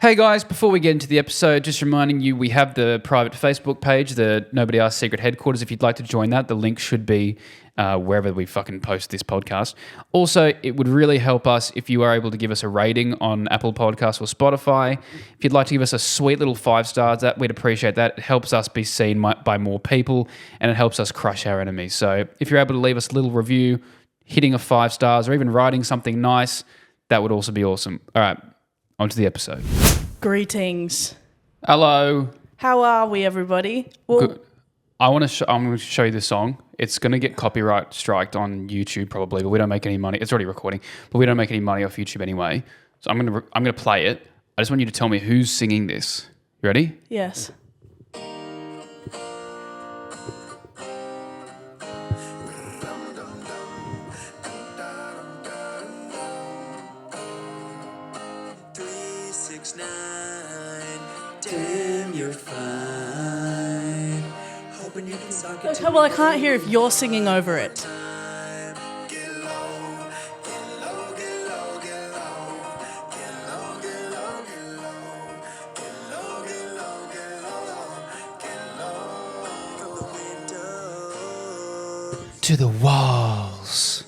Hey guys, before we get into the episode, just reminding you we have the private Facebook page, the Nobody Asked Secret Headquarters. If you'd like to join that, the link should be wherever we fucking post this podcast. Also, it would really help us if you are able to give us a rating on Apple Podcasts or Spotify. If you'd like to give us a sweet little 5 stars, we'd appreciate that. It helps us be seen by more people and it helps us crush our enemies. So if you're able to leave us a little review, hitting a 5 stars or even writing something nice, that would also be awesome. All right. On to the episode. Greetings. Hello. How are we, everybody? Well, I'm going to show you this song. It's going to get copyright striked on YouTube probably, but we don't make any money. It's already recording, but we don't make any money off YouTube anyway. So I'm going to play it. I just want you to tell me who's singing this. You ready? Yes. Damn, you're fine. Hoping you can suck it. Well, I can't hear if you're singing over it. Get low, get low, get low, get low. Get low, get low, get low. Get low, get low, get low. Get low. From the window To the walls.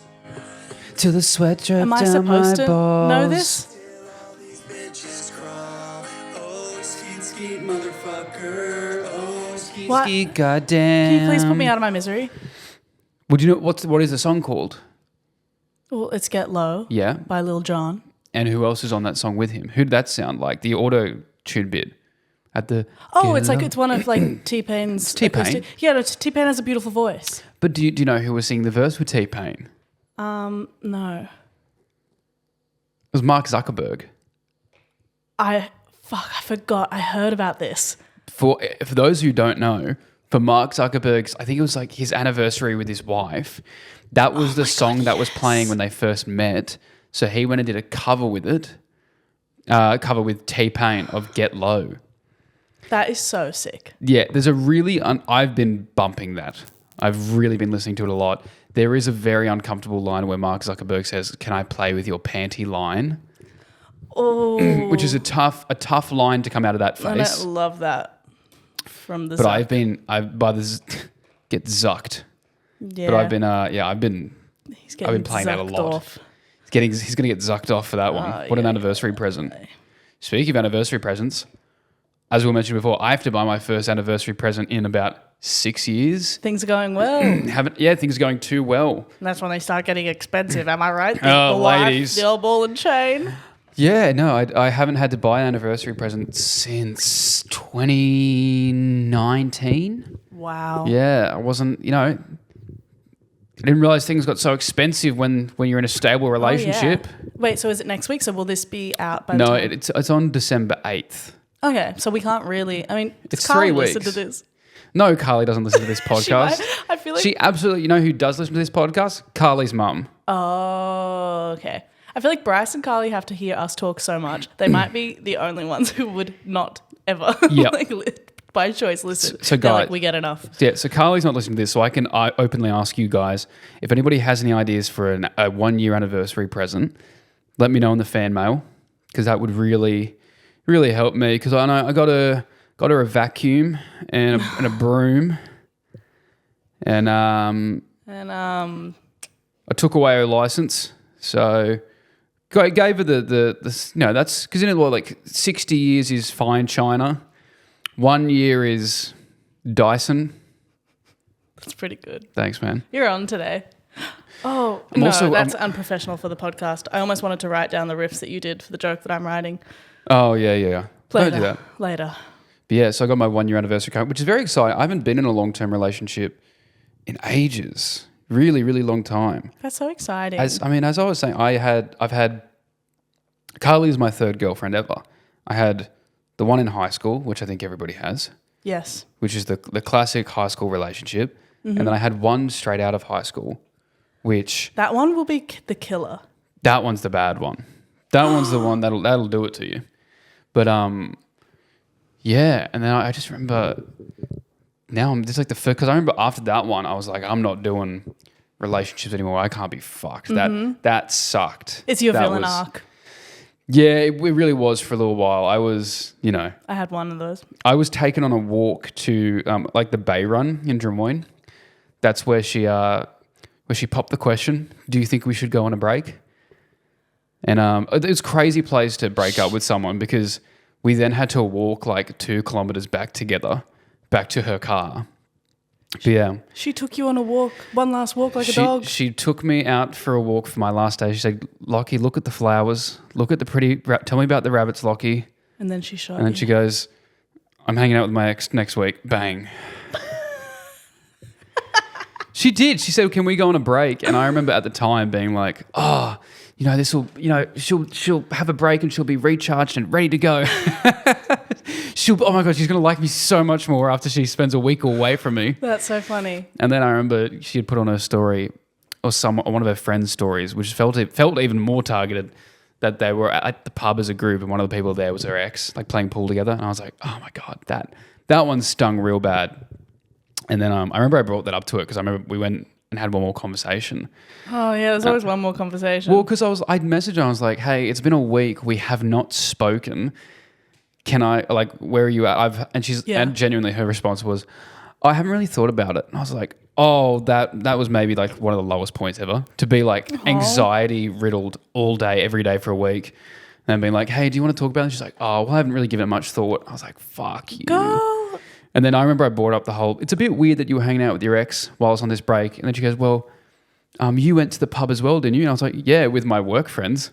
To the sweat drip Am I down my supposed to balls. know this? these bitches crawl. Oh, skeet, skeet, motherfucker. Oh, skeet, What? Skeet, goddamn. Can you please put me out of my misery? Would you know what is the song called? Well, it's Get Low Yeah. by Lil Jon. And who else is on that song with him? Who did that sound like? The auto tune bit at the. Oh, Get it's like Low. it's one of like T-Pain's. T-Pain? acoustic- Yeah, no, T-Pain has a beautiful voice. But do you know who was singing the verse with T-Pain? No. It was Mark Zuckerberg. I forgot. I heard about this. For those who don't know, for Mark Zuckerberg's, I think it was like his anniversary with his wife. That was the song that was playing when they first met. So he went and did a cover with it, cover with T-Pain of Get Low. That is so sick. Yeah, there's a really, I've been bumping that. I've really been listening to it a lot. There is a very uncomfortable line where Mark Zuckerberg says, "Can I play with your panty line?" Oh, Which is a tough line to come out of that I face. don't love that from the. But Zuck. I've by the get zucked. Yeah. But I've been He's I've been playing that a zucked lot. off. He's going to get zucked off for that one. Oh, What an yeah, anniversary present. Speaking of anniversary presents, as we mentioned before, I have to buy my first anniversary present in about 6 years. Things are going well. Things are going too well. And that's when they start getting expensive. Am I right? Oh, wife, ladies. the old ball and chain. Yeah, no, I haven't had to buy an anniversary present since 2019. Wow. Yeah, I wasn't, I didn't realize things got so expensive when you're in a stable relationship. Oh, yeah. Wait, so is it next week? So will this be out by the No, time? it's on December 8th. Okay, so we can't really. I mean, It's Carl 3 listen weeks. to this. No, Carly doesn't listen to this podcast. I feel like. She absolutely, who does listen to this podcast? Carly's mum. Oh, okay. I feel like Bryce and Carly have to hear us talk so much. They might be the only ones who would not ever, Yep. by choice, listen. So They're guys- like, we get enough. Yeah, so Carly's not listening to this, so I can openly ask you guys, if anybody has any ideas for a 1-year anniversary present, let me know in the fan mail, because that would really, really help me, because I know I got her a vacuum and a broom, and And I took away her license, so I gave her that's because like 60 years is fine China, 1 year is Dyson. that's pretty good. Thanks, man. You're on today. Oh, I'm no, also- that's unprofessional for the podcast. I almost wanted to write down the riffs that you did for the joke that I'm writing. Oh yeah. Don't do that. Later. But yeah, so I got my 1-year anniversary coming, which is very exciting. I haven't been in a long-term relationship in ages, really, really long time. That's so exciting. As I was saying, I've had Carly is my third girlfriend ever. I had the one in high school, which I think everybody has, yes. which is the classic high school relationship, and then I had one straight out of high school, which That one will be the killer. that one's the bad one. That one's the one that'll do it to you. But yeah, and then I just remember now I'm just like because I remember after that one I was like, I'm not doing relationships anymore. I can't be fucked. That sucked. It's your That villain was- arc. Yeah, it really was for a little while. I was, I had one of those. I was taken on a walk to like the Bay Run in Drummoyne. That's where she popped the question, do you think we should go on a break? And it was a crazy place to break up with someone because we then had to walk like 2 kilometers back together, back to her car. But yeah. She took you on a walk, one last walk like a dog. She took me out for a walk for my last day. She said, Lachy, look at the flowers. Look at the pretty, tell me about the rabbits, Lachy. And then she shot And then you. she goes, I'm hanging out with my ex next week. Bang. She did. She said, can we go on a break? And I remember at the time being like, this will, she'll have a break and she'll be recharged and ready to go. Oh my God, she's going to like me so much more after she spends a week away from me. That's so funny. And then I remember she had put on her story or one of her friends' stories, which felt even more targeted, that they were at the pub as a group and one of the people there was her ex, like playing pool together. And I was like, oh my God, that one stung real bad. And then I remember I brought that up to her because I remember we went and had one more conversation. Oh yeah, there's always one more conversation. Well, because I'd messaged her, I was like, hey, it's been a week, we have not spoken. Can I, like, where are you at? And genuinely her response was, I haven't really thought about it. And I was like, oh, that was maybe like one of the lowest points ever, to be like anxiety riddled all day, every day for a week. And then being like, hey, do you want to talk about it? And she's like, oh, well, I haven't really given it much thought. I was like, fuck you. Girl. And then I remember I brought up the whole, it's a bit weird that you were hanging out with your ex while I was on this break. And then she goes, well, you went to the pub as well, didn't you? And I was like, yeah, with my work friends.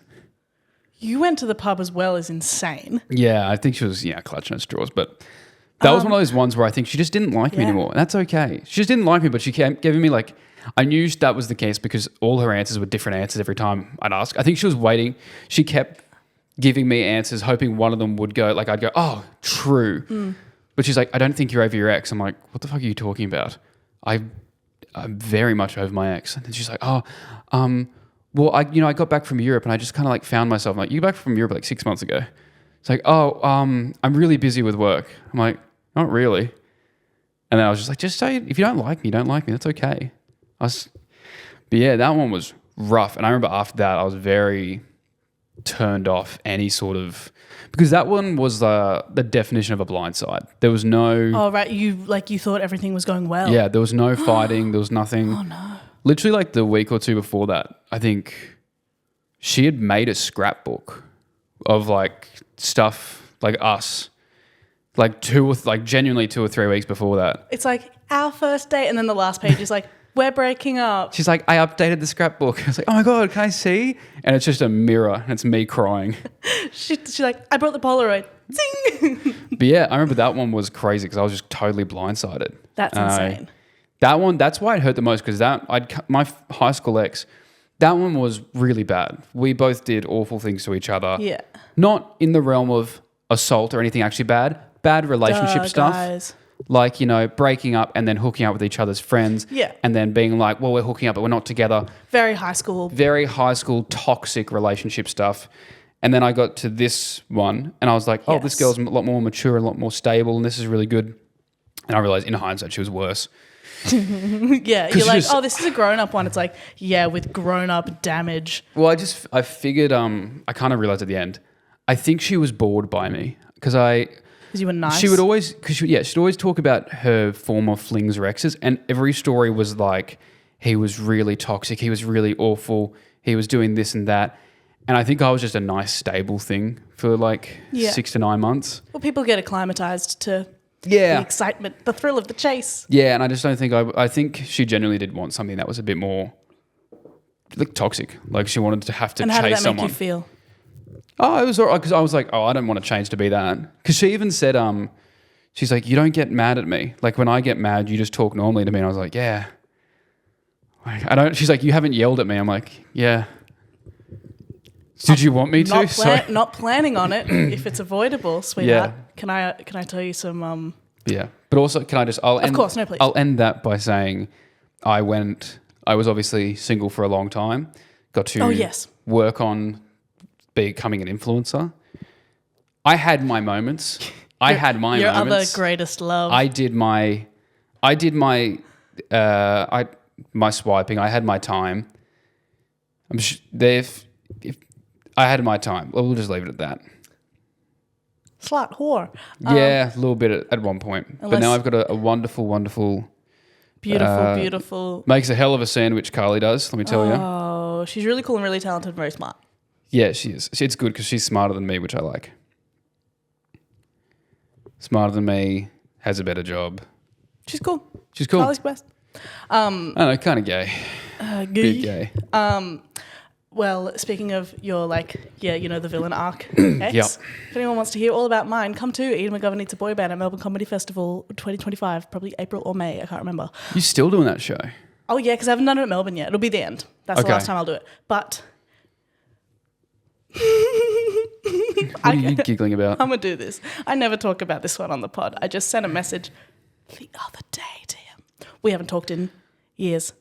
You went to the pub as well is insane. Yeah, I think she was, clutching at straws. But that was one of those ones where I think she just didn't like me anymore. And that's okay. She just didn't like me, but she kept giving me like, I knew that was the case because all her answers were different answers every time I'd ask. I think she was waiting. She kept giving me answers, hoping one of them would go, like I'd go, oh, true. But she's like, I don't think you're over your ex. I'm like, what the fuck are you talking about? I'm very much over my ex. And then she's like, well, I got back from Europe and I just kind of like found myself. I'm like, you got back from Europe like 6 months ago. It's like, I'm really busy with work. I'm like, not really. And then I was just like, just say, if you don't like me, you don't like me. That's okay. But yeah, that one was rough. And I remember after that, I was very turned off any sort of, because that one was the definition of a blindside. There was no. Oh right, you thought everything was going well. Yeah, there was no fighting. There was nothing. Oh no. Literally, like the week or two before that, I think she had made a scrapbook of like stuff like us, like genuinely 2 or 3 weeks before that. It's like our first date, and then the last page is like, we're breaking up. She's like, I updated the scrapbook. I was like, oh my God, can I see? And it's just a mirror and it's me crying. She's like, I brought the Polaroid. Zing! But yeah, I remember that one was crazy because I was just totally blindsided. That's insane. That one, that's why it hurt the most because my high school ex, that one was really bad. We both did awful things to each other. Yeah. Not in the realm of assault or anything actually bad relationship stuff. Guys. Like, breaking up and then hooking up with each other's friends. Yeah. And then being like, well, we're hooking up, but we're not together. Very high school, toxic relationship stuff. And then I got to this one and I was like, oh, this girl's a lot more mature, a lot more stable, and this is really good. And I realized in hindsight she was worse. Yeah, you're like, this is a grown-up one. It's like, yeah, with grown-up damage. Well, I figured, I kind of realized at the end, I think she was bored by me because you were nice. She would always, she'd always talk about her former flings or exes, and every story was like, he was really toxic, he was really awful, he was doing this and that. And I think I was just a nice, stable thing for 6 to 9 months. Well, people get acclimatized to the excitement, the thrill of the chase. Yeah, and I just don't think I think she genuinely did want something that was a bit more toxic. Like she wanted to have to chase someone. And how did that make you feel? Oh, it was all right because I was like, I don't want to change to be that. Because she even said, she's like, you don't get mad at me. Like when I get mad, you just talk normally to me. And I was like, yeah. Like I don't. She's like, you haven't yelled at me. I'm like, yeah. Did you want me to? Not planning on it. If it's avoidable, sweetheart. Yeah. Can I tell you some? Yeah, but also can I just? Of course, no, please. I'll end that by saying, I was obviously single for a long time. Got to work on becoming an influencer. I had my moments. Your other greatest love. I did my my swiping. I had my time. I had my time. Well, we'll just leave it at that. Slut, whore. Yeah, a little bit at one point. But now I've got a wonderful, wonderful... Beautiful. Makes a hell of a sandwich, Carly does, let me tell you. Oh, she's really cool and really talented and very smart. Yeah, she is. It's good because she's smarter than me, which I like. Smarter than me, has a better job. She's cool. She's cool. Carly's best. I don't know, kind of gay. Bit gay. Well, speaking of your, the villain arc X, Yep. if anyone wants to hear all about mine, come to Edan McGovern Needs a Boy Band at Melbourne Comedy Festival 2025, probably April or May, I can't remember. You still doing that show? Oh, yeah, because I haven't done it at Melbourne yet. It'll be the end. That's the last time I'll do it. But... What are you giggling about? I'm going to do this. I never talk about this one on the pod. I just sent a message the other day to him. We haven't talked in years.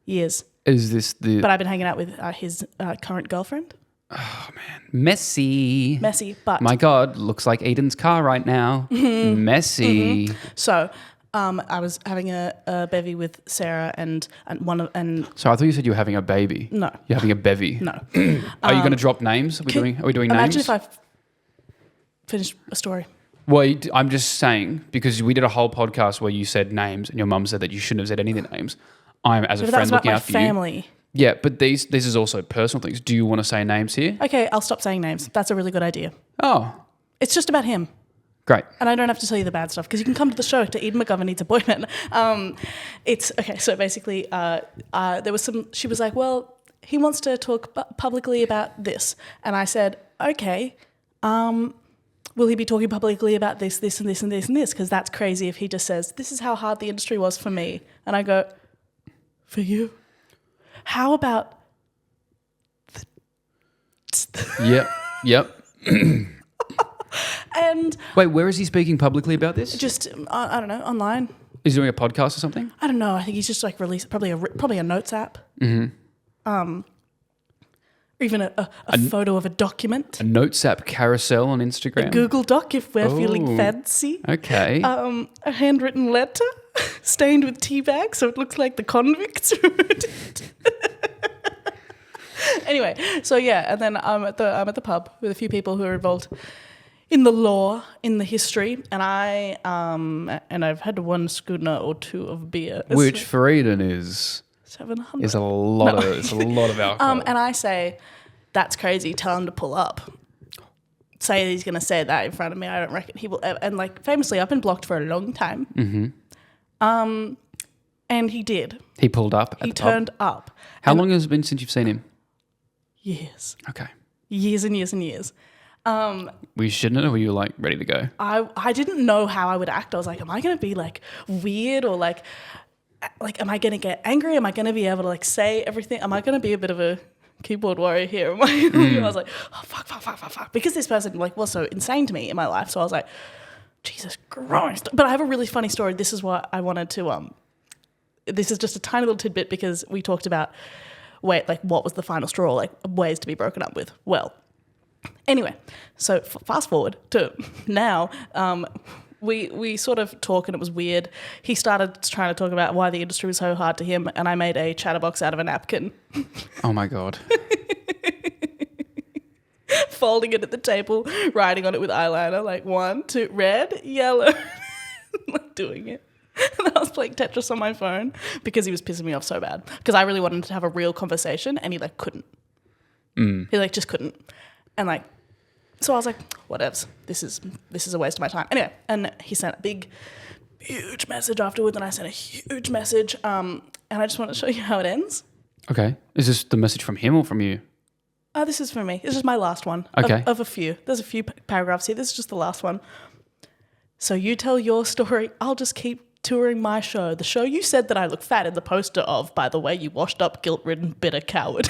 Years. Is this the... But I've been hanging out with his current girlfriend. Oh, man. Messy. But... My God, looks like Eden's car right now. Messy. So... I was having a bevy with Sarah and one of and. So I thought you said you were having a baby. No, you're having a bevy. No. Are you going to drop names? Are we doing names? Imagine if I finished a story. Well, I'm just saying because we did a whole podcast where you said names and your mum said that you shouldn't have said any of the names. I'm as a friend looking out for you. Family. Yeah, but this is also personal things. Do you want to say names here? Okay, I'll stop saying names. That's a really good idea. Oh, it's just about him. Great. And I don't have to tell you the bad stuff because you can come to the show to Edan McGovern Needs a Boy Band. It's okay. So basically, there was some. She was like, "Well, he wants to talk publicly about this," and I said, "Okay, will he be talking publicly about this, this, and this, and this, and this? Because that's crazy if he just says this is how hard the industry was for me." And I go, "For you? How about?" Yep. And wait, where is he speaking publicly about this? just I don't know, online. Is he doing a podcast or something? I don't know. I think he's just like released probably a notes app. Mm-hmm. Or even a photo of a document. A notes app carousel on Instagram. A Google Doc if we're feeling fancy. Okay. A handwritten letter stained with tea bags so it looks like the convicts wrote it. Anyway, so yeah, and then I'm at the pub with a few people who are involved in the law, in the history, and I've had one schooner or two of beer, which for Eden is 700. It's a lot of alcohol. And I say, that's crazy. Tell him to pull up. Say he's going to say that in front of me. I don't reckon he will. And like famously, I've been blocked for a long time. Mm-hmm. And he did. He pulled up. He turned up. How long has it been since you've seen him? Years. Okay. Years and years and years. Were you shitting it or were you like ready to go? I didn't know how I would act. I was like, am I going to be like weird or like am I going to get angry? Am I going to be able to like say everything? Am I going to be a bit of a keyboard warrior here? I was like, oh, fuck. Because this person like was so insane to me in my life. So I was like, Jesus Christ. But I have a really funny story. This is what I wanted to, this is just a tiny little tidbit because we talked about, what was the final straw, like ways to be broken up with. Well, anyway, so fast forward to now, we sort of talk and it was weird. He started trying to talk about why the industry was so hard to him and I made a chatterbox out of a napkin. Oh my God. Folding it at the table, writing on it with eyeliner, like 1, 2, red, yellow, like doing it. And I was playing Tetris on my phone because he was pissing me off so bad. Because I really wanted to have a real conversation and he like couldn't. He like just couldn't. And like, so I was like, whatevs. This is a waste of my time. Anyway, and he sent a big, huge message afterwards and I sent a huge message. And I just want to show you how it ends. Okay. Is this the message from him or from you? This is for me. This is my last one. Okay. Of a few. There's a few paragraphs here. This is just the last one. So you tell your story. I'll just keep touring my show. The show you said that I look fat in the poster of, by the way, you washed up, guilt-ridden, bitter coward.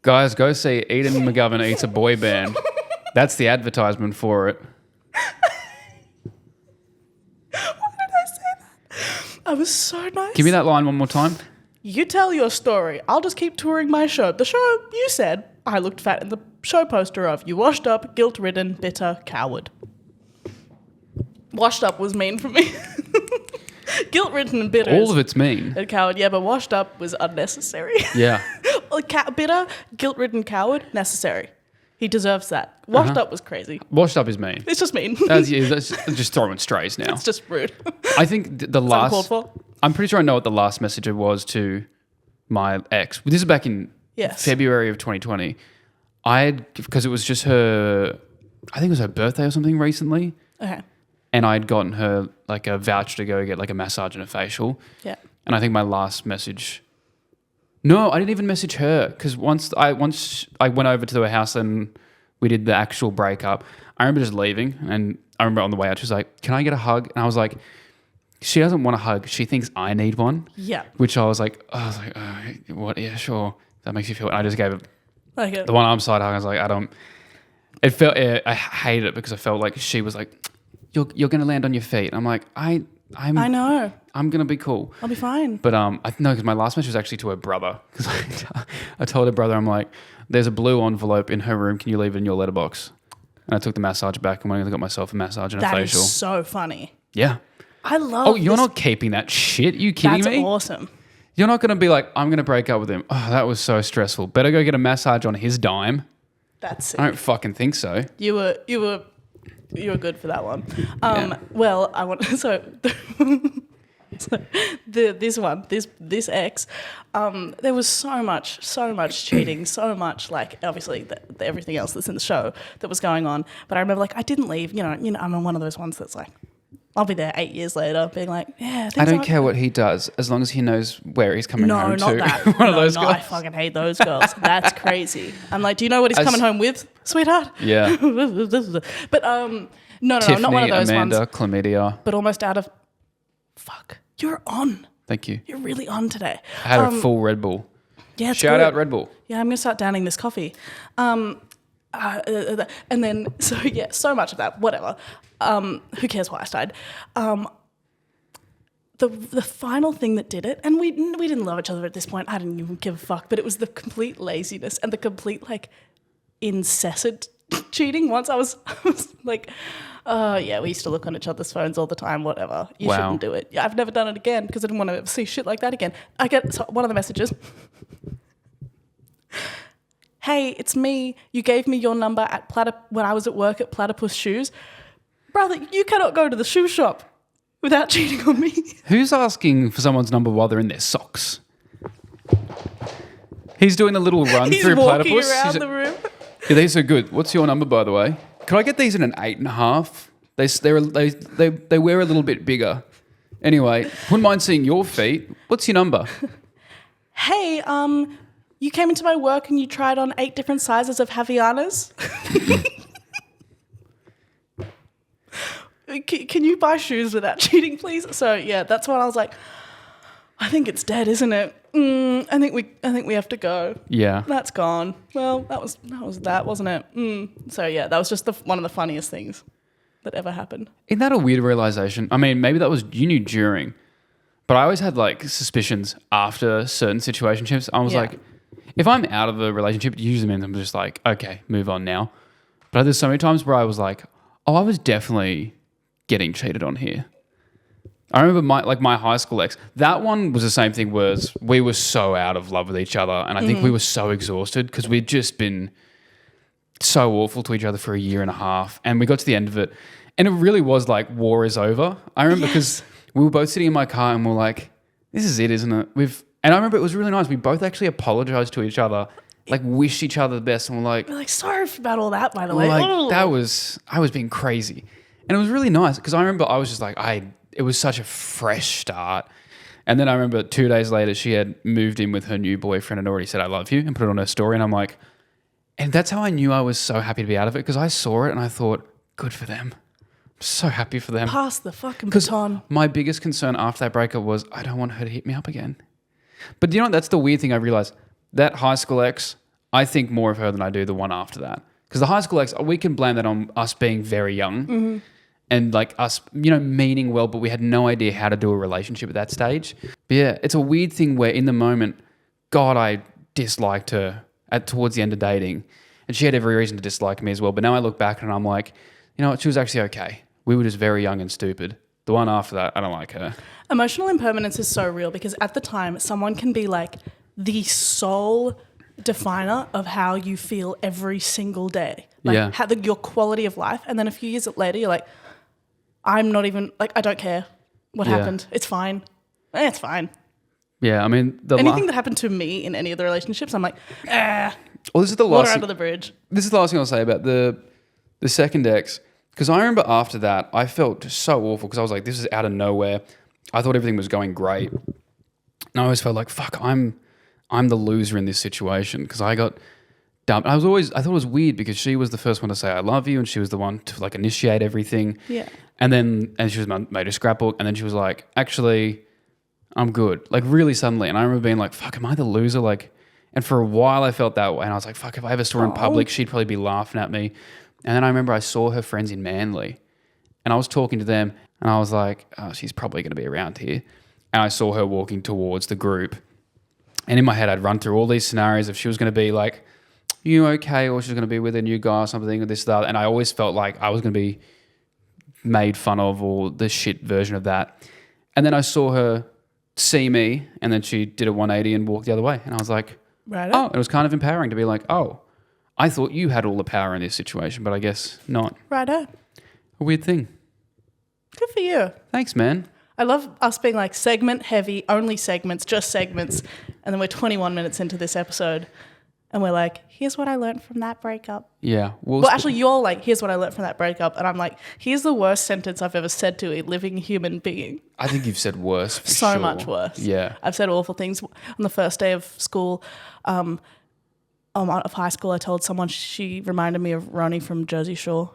Guys, go see Edan McGovern Eats a Boy Band. That's the advertisement for it. Why did I say that? I was so nice. Give me that line one more time. You tell your story. I'll just keep touring my show. The show you said I looked fat in the show poster of. You washed up, guilt-ridden, bitter coward. Washed up was mean for me. Guilt-ridden and bitter. All of it's mean. A coward, yeah, but washed up was unnecessary. Yeah. Bitter, guilt-ridden coward, necessary. He deserves that. Washed up was crazy. Washed up is mean. It's just mean. That's just throwing strays now. It's just rude. I think the last... uncalled for. I'm pretty sure I know what the last message was to my ex. This is back in February of 2020. Because it was just her... I think it was her birthday or something recently. Okay. And I'd gotten her like a voucher to go get like a massage and a facial. Yeah. And I think my last message... No, I didn't even message her because once I went over to her house and we did the actual breakup, I remember just leaving and I remember on the way out she was like, "Can I get a hug?" And I was like, she doesn't want a hug. She thinks I need one. Yeah. Which I was like, what? Yeah, sure. That makes you feel... And I just gave her Like the one arm side hug. I was like, It felt... I hated it because I felt like she was like, you're going to land on your feet. I'm like, I know. I'm going to be cool. I'll be fine. But no, because my last message was actually to her brother. Because I told her brother, I'm like, there's a blue envelope in her room. Can you leave it in your letterbox? And I took the massage back and went and got myself a massage and a facial. That is so funny. Yeah. I love Oh, you're not keeping that shit? You kidding me? That's awesome. You're not going to be like, I'm going to break up with him. Oh, that was so stressful. Better go get a massage on his dime. That's sick. I don't fucking think so. You were good for that one. Yeah. Well, I want this ex. There was so much cheating, so much like obviously everything else that's in the show that was going on. But I remember like I didn't leave. You know, I'm one of those ones that's like, I'll be there 8 years later, being like, yeah. I don't care what he does as long as he knows where he's coming home to. No, not that. One of those girls. I fucking hate those girls. That's crazy. I'm like, do you know what he's coming home with, sweetheart? Yeah. But no, Tiffany, not one of those Amanda, ones. chlamydia. But almost out of. Fuck, you're on. Thank you. You're really on today. I had a full Red Bull. Yeah, it's Shout good. out Red Bull. Yeah, I'm gonna start downing this coffee. And then so much of that. Whatever. Who cares why I started? The final thing that did it, and we didn't love each other at this point. I didn't even give a fuck, but it was the complete laziness and the complete like incessant cheating. Once I was like, we used to look on each other's phones all the time. Whatever, you shouldn't do it. Yeah, I've never done it again because I didn't want to see shit like that again. I get one of the messages. Hey, it's me. You gave me your number at when I was at work at Platypus Shoes. Brother, you cannot go to the shoe shop without cheating on me. Who's asking for someone's number while they're in their socks? He's doing a little run through Platypus. He's walking around the room. Yeah, these are good. What's your number, by the way? Could I get these in an 8.5? They wear a little bit bigger. Anyway, wouldn't mind seeing your feet. What's your number? Hey, you came into my work and you tried on 8 different sizes of Havianas. Can you buy shoes without cheating, please? So yeah, that's when I was like, I think it's dead, isn't it? I think we have to go. Yeah, that's gone. Well, that was that, wasn't it? So yeah, that was just one of the funniest things that ever happened. Isn't that a weird realization? I mean, maybe that was you knew during, but I always had like suspicions after certain situationships. I was like, if I'm out of a relationship, it usually means I'm just like, okay, move on now. But there's so many times where I was like, oh, I was definitely getting cheated on here. I remember my high school ex, that one was the same thing, was we were so out of love with each other and I think we were so exhausted because we'd just been so awful to each other for 1.5 years and we got to the end of it and it really was like war is over. I remember because we were both sitting in my car and we're like, this is it, isn't it? And I remember it was really nice. We both actually apologized to each other, like wished each other the best and we're like sorry about all that, by the way. Like, I was being crazy. And it was really nice because I remember I was just like, it was such a fresh start. And then I remember 2 days later, she had moved in with her new boyfriend and already said, I love you, and put it on her story. And I'm like, and that's how I knew I was so happy to be out of it because I saw it and I thought, good for them. I'm so happy for them. Pass the fucking baton. My biggest concern after that breakup was I don't want her to hit me up again. But you know what? That's the weird thing I realized. That high school ex, I think more of her than I do the one after that. Because the high school ex, we can blame that on us being very young. Mm-hmm. And like us, meaning well, but we had no idea how to do a relationship at that stage. But yeah, it's a weird thing where in the moment, God, I disliked her towards the end of dating. And she had every reason to dislike me as well. But now I look back and I'm like, you know what, she was actually okay. We were just very young and stupid. The one after that, I don't like her. Emotional impermanence is so real because at the time, someone can be like the sole definer of how you feel every single day. Like your quality of life. And then a few years later, you're like, I'm not even, like, I don't care what happened. It's fine. It's fine. Yeah, I mean... Anything that happened to me in any of the relationships, I'm like, well, this is the water last under the bridge. This is the last thing I'll say about the second ex. Because I remember after that, I felt so awful because I was like, this is out of nowhere. I thought everything was going great. And I always felt like, fuck, I'm the loser in this situation because I got dumped. I thought it was weird because she was the first one to say I love you and she was the one to like initiate everything. Yeah. And she was made a scrapbook and then she was like, actually, I'm good. Like really suddenly. And I remember being like, fuck, am I the loser? Like, and for a while I felt that way. And I was like, fuck, if I ever saw her in public, she'd probably be laughing at me. And then I remember I saw her friends in Manly and I was talking to them and I was like, oh, she's probably going to be around here. And I saw her walking towards the group. And in my head, I'd run through all these scenarios if she was going to be like, you okay? Or she's going to be with a new guy or something or this, that. And I always felt like I was going to be made fun of or the shit version of that. And then I saw her see me and then she did a 180 and walked the other way. And I was like, right. Oh, it was kind of empowering to be like, oh, I thought you had all the power in this situation, but I guess not. Righto. A weird thing. Good for you. Thanks, man. I love us being like segment heavy, only segments, just segments. And then we're 21 minutes into this episode and we're like, here's what I learned from that breakup. Yeah. Well, actually, you're like, here's what I learned from that breakup. And I'm like, here's the worst sentence I've ever said to a living human being. I think you've said worse for so sure. much worse. Yeah. I've said awful things. On the first day of school, of high school, I told someone she reminded me of Ronnie from Jersey Shore.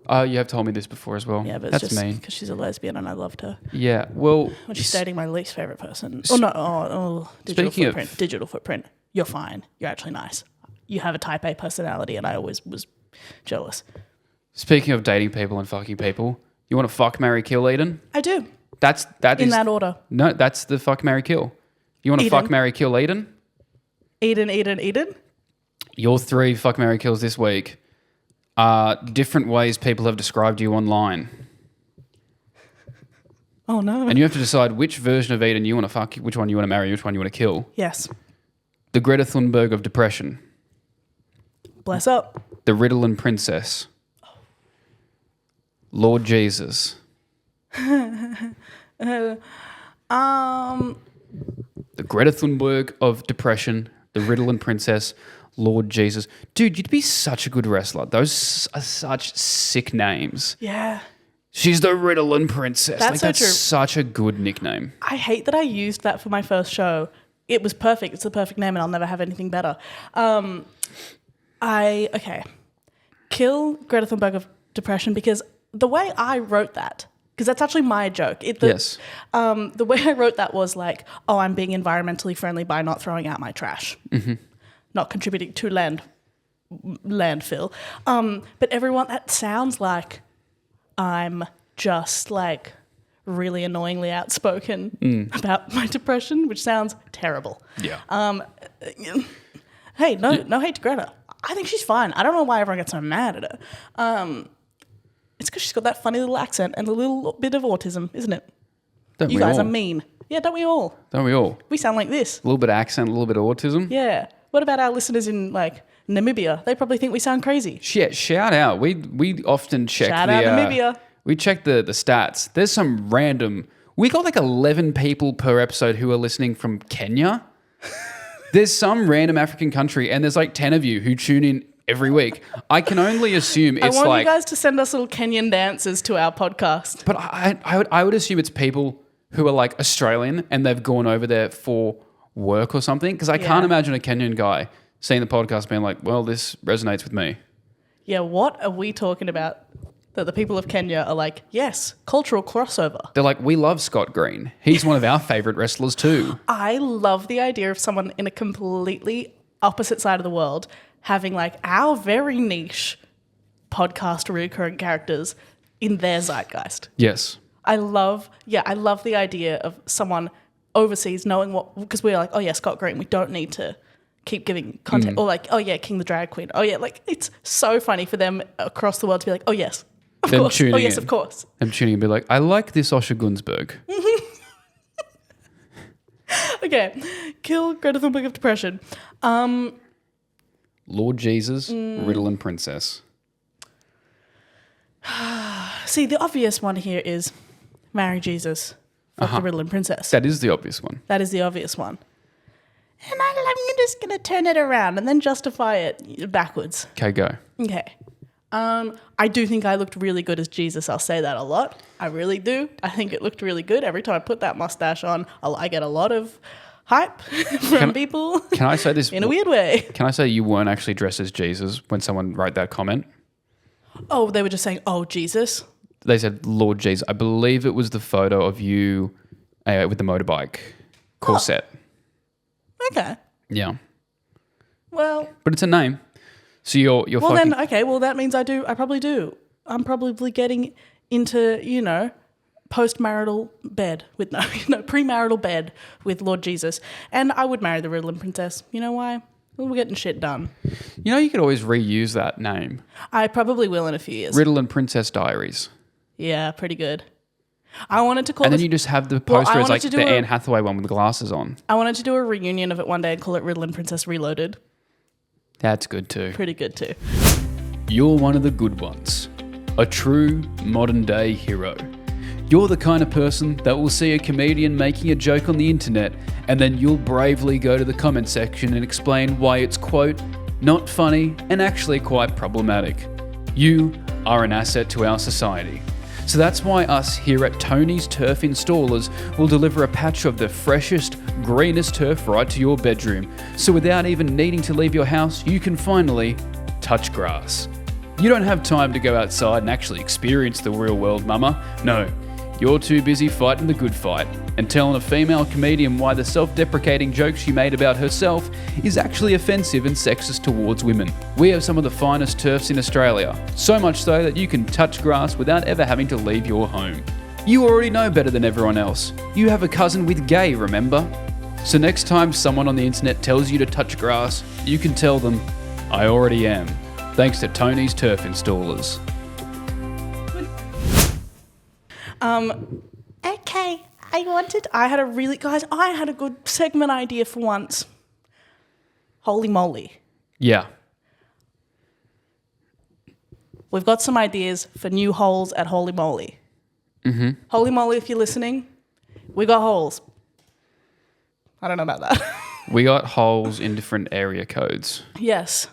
Oh, you have told me this before as well. Yeah, but that's it's just mean. because she's a lesbian and I loved her. Yeah, well... When she's dating my least favourite person. Digital footprint. You're fine. You're actually nice. You have a type A personality and I always was jealous. Speaking of dating people and fucking people, you want to fuck, marry, kill Eden? I do. That In is that order. No, that's the fuck, marry, kill. You want to fuck, marry, kill Eden? Eden. Your 3 fuck, marry, kills this week are different ways people have described you online. Oh, no. And you have to decide which version of Eden you want to fuck, which one you want to marry, which one you want to kill. Yes. The Greta Thunberg of depression. Bless up. The Ritalin princess. Lord Jesus. The Greta Thunberg of depression. The Ritalin princess. Lord Jesus. Dude, you'd be such a good wrestler. Those are such sick names. Yeah. She's the Ritalin princess. That's so true. Such a good nickname. I hate that I used that for my first show. It was perfect. It's the perfect name and I'll never have anything better. Kill Greta Thunberg of depression because the way I wrote that, because that's actually my joke. Yes. The way I wrote that was like, oh, I'm being environmentally friendly by not throwing out my trash. Mm-hmm. Not contributing to landfill. But everyone, that sounds like I'm just like really annoyingly outspoken about my depression, which sounds terrible. Yeah. Hey, no hate to Greta. I think she's fine. I don't know why everyone gets so mad at her. It's because she's got that funny little accent and a little bit of autism, isn't it? Don't you we guys all? are mean. Yeah, don't we all? Don't we all? We sound like this. A little bit of accent, a little bit of autism. Yeah. What about our listeners in like Namibia? They probably think we sound crazy. Shit, shout out. We often check Shout out Namibia. We check the stats. There's some random... We got like 11 people per episode who are listening from Kenya. There's some random African country and there's like 10 of you who tune in every week. I can only assume it's I want like... you guys to send us little Kenyan dances to our podcast. But I would assume it's people who are like Australian and they've gone over there for work or something because I can't imagine a Kenyan guy seeing the podcast being like, well, this resonates with me. Yeah, what are we talking about that the people of Kenya are like, yes, cultural crossover? They're like, we love Scott Green. He's one of our favourite wrestlers too. I love the idea of someone in a completely opposite side of the world having like our very niche podcast recurrent characters in their zeitgeist. Yes. I love the idea of someone overseas knowing what, because we're like, oh yeah, Scott Green, we don't need to keep giving content, or like, oh yeah, King the Drag Queen. Oh yeah, like it's so funny for them across the world to be like, oh yes, Of Them course. tuning Oh, yes, in. of course. Them tuning in and be like, I like this Osher Gunsberg. Okay. Kill Greta Thunberg of depression. Lord Jesus, Riddle and Princess. See, the obvious one here is marry Jesus. Fuck the Riddle and Princess. That is the obvious one. That is the obvious one. And I'm just going to turn it around and then justify it backwards. Okay, go. Okay. I do think I looked really good as Jesus. I'll say that a lot. I really do. I think it looked really good. Every time I put that mustache on, I get a lot of hype from people. Can I say this? In a weird way. Can I say you weren't actually dressed as Jesus when someone wrote that comment? Oh, they were just saying, oh, Jesus. They said, Lord Jesus. I believe it was the photo of you with the motorbike corset. Okay. Yeah. Well, But it's a name. So you're well fucking... then, okay. Well, that means I probably do. I'm probably getting into, post-marital bed with, premarital bed with Lord Jesus. And I would marry the Riddle and Princess. You know why? We're getting shit done. You know, you could always reuse that name. I probably will in a few years. Riddle and Princess Diaries. Yeah, pretty good. I wanted to call And it... then you just have the poster as wanted like to the do Anne Hathaway one with the glasses on. I wanted to do a reunion of it one day and call it Riddle and Princess Reloaded. That's good too. Pretty good too. You're one of the good ones. A true modern day hero. You're the kind of person that will see a comedian making a joke on the internet and then you'll bravely go to the comment section and explain why it's, quote, not funny and actually quite problematic. You are an asset to our society. So that's why us here at Tony's Turf Installers will deliver a patch of the freshest, greenest turf right to your bedroom. So without even needing to leave your house, you can finally touch grass. You don't have time to go outside and actually experience the real world, mama. No, you're too busy fighting the good fight and telling a female comedian why the self-deprecating joke she made about herself is actually offensive and sexist towards women. We have some of the finest turfs in Australia, so much so that you can touch grass without ever having to leave your home. You already know better than everyone else. You have a cousin with gay, remember? So next time someone on the internet tells you to touch grass, you can tell them, I already am, thanks to Tony's Turf Installers. Okay. I had a good segment idea for once. Holey Moley. Yeah. We've got some ideas for new holes at Holey Moley. Mm-hmm. Holey Moley, if you're listening, we got holes. I don't know about that. We got holes in different area codes. Yes.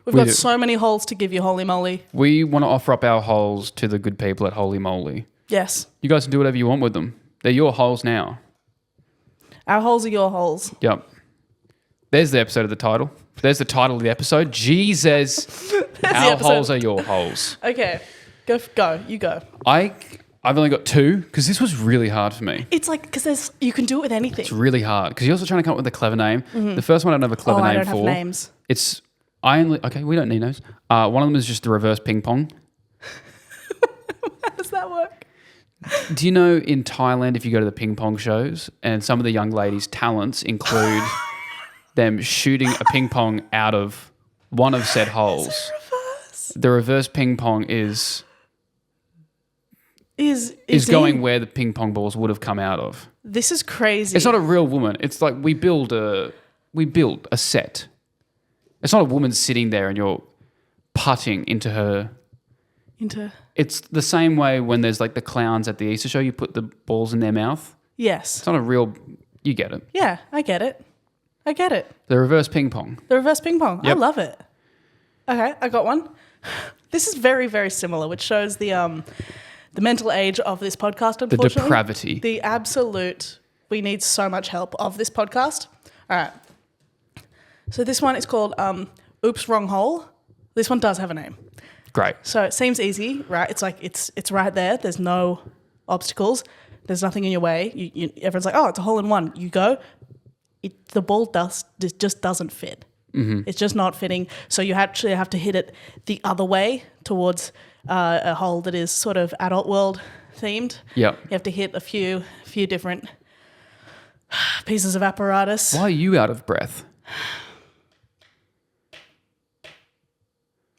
We've We got do. so many holes to give you, Holey Moley. We want to offer up our holes to the good people at Holey Moley. Yes. You guys can do whatever you want with them. They're your holes now. Our holes are your holes. Yep. There's the episode of the title. There's the title of the episode. Jesus. Our episode. holes are your holes. Okay. Go. You go. I've only got two because this was really hard for me. It's like, because you can do it with anything. It's really hard because you're also trying to come up with a clever name. The first one I don't have a clever I name don't have for. names. Okay, we don't need names. One of them is just the reverse ping pong. How does that work? Do you know in Thailand, if you go to the ping pong shows and some of the young ladies' talents include them shooting a ping pong out of one of said holes? Reverse. The reverse ping pong is Is going in. where the ping pong balls would have come out of. This is crazy. It's not a real woman. It's like we build a set. It's not a woman sitting there and you're putting into her. It's the same way when there's like the clowns at the Easter show, you put the balls in their mouth. Yes. It's not a real, you get it. Yeah, I get it. The reverse ping pong. The reverse ping pong. Yep. I love it. Okay, I got one. This is very, very similar, which shows the mental age of this podcast, unfortunately. The depravity. The absolute, we need so much help of this podcast. All right. So this one is called Oops, Wrong Hole. This one does have a name. Great. So it seems easy, right? It's like it's right there. There's no obstacles. There's nothing in your way. Everyone's like, oh, it's a hole in one. You go. The ball just doesn't fit. Mm-hmm. It's just not fitting. So you actually have to hit it the other way towards a hole that is sort of adult world themed. Yep. You have to hit a few different pieces of apparatus. Why are you out of breath?